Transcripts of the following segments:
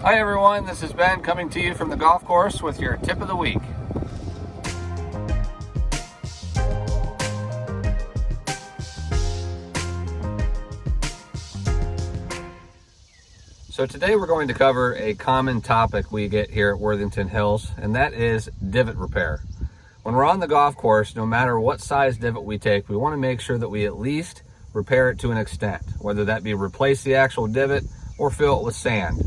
Hi everyone, this is Ben coming to you from the golf course with your tip of the week. So today we're going to cover a common topic we get here at Worthington Hills, and that is divot repair. When we're on the golf course, no matter what size divot we take, we want to make sure that we at least repair it to an extent, whether that be replace the actual divot or fill it with sand.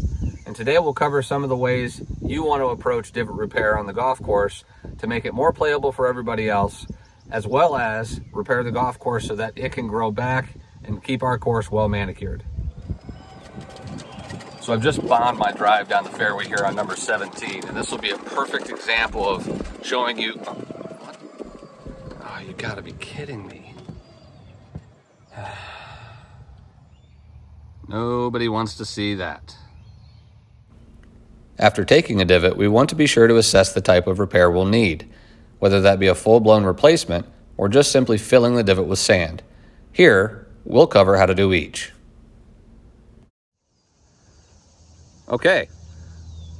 And today we'll cover some of the ways you want to approach divot repair on the golf course to make it more playable for everybody else, as well as repair the golf course so that it can grow back and keep our course well manicured. So I've just bombed my drive down the fairway here on number 17, and this will be a perfect example of showing you... What? Oh, you gotta be kidding me. Nobody wants to see that. After taking a divot, we want to be sure to assess the type of repair we'll need, whether that be a full-blown replacement or just simply filling the divot with sand. Here, we'll cover how to do each. Okay,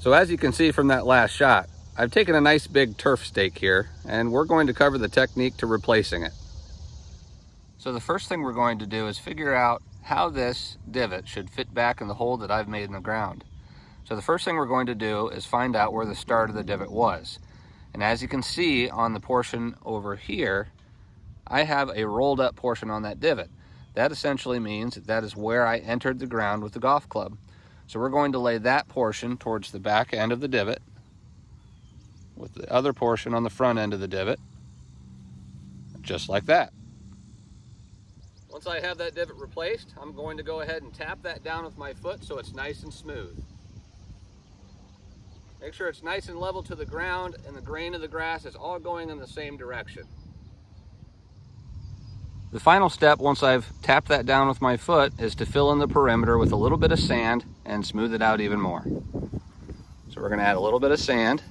so as you can see from that last shot, I've taken a nice big turf stake here, and we're going to cover the technique to replacing it. So the first thing we're going to do is figure out how this divot should fit back in the hole that I've made in the ground. So the first thing we're going to do is find out where the start of the divot was. And as you can see on the portion over here, I have a rolled up portion on that divot. That essentially means that is where I entered the ground with the golf club. So we're going to lay that portion towards the back end of the divot, with the other portion on the front end of the divot, just like that. Once I have that divot replaced, I'm going to go ahead and tap that down with my foot so it's nice and smooth. Make sure it's nice and level to the ground and the grain of the grass is all going in the same direction. The final step, once I've tapped that down with my foot, is to fill in the perimeter with a little bit of sand and smooth it out even more. So we're going to add a little bit of sand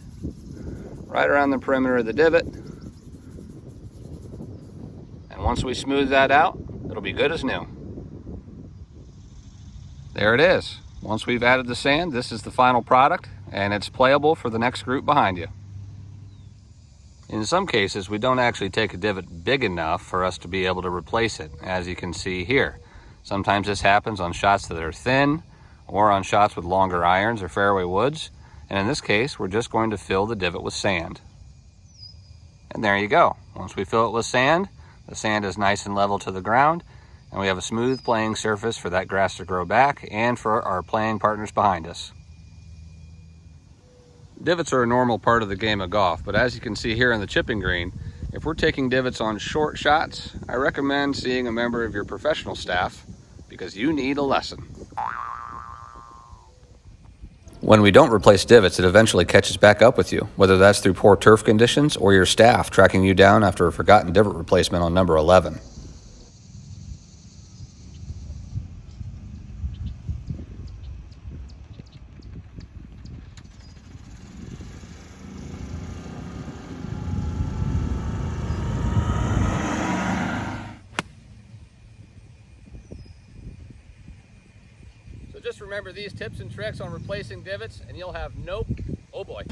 right around the perimeter of the divot. And once we smooth that out, it'll be good as new. There it is. Once we've added the sand, this is the final product, and it's playable for the next group behind you. In some cases, we don't actually take a divot big enough for us to be able to replace it, as you can see here. Sometimes this happens on shots that are thin, or on shots with longer irons or fairway woods, and in this case, we're just going to fill the divot with sand. And there you go. Once we fill it with sand, the sand is nice and level to the ground, and we have a smooth playing surface for that grass to grow back and for our playing partners behind us. Divots are a normal part of the game of golf, but as you can see here in the chipping green, if we're taking divots on short shots, I recommend seeing a member of your professional staff because you need a lesson. When we don't replace divots, it eventually catches back up with you, whether that's through poor turf conditions or your staff tracking you down after a forgotten divot replacement on number 11. So just remember these tips and tricks on replacing divots and you'll have oh boy.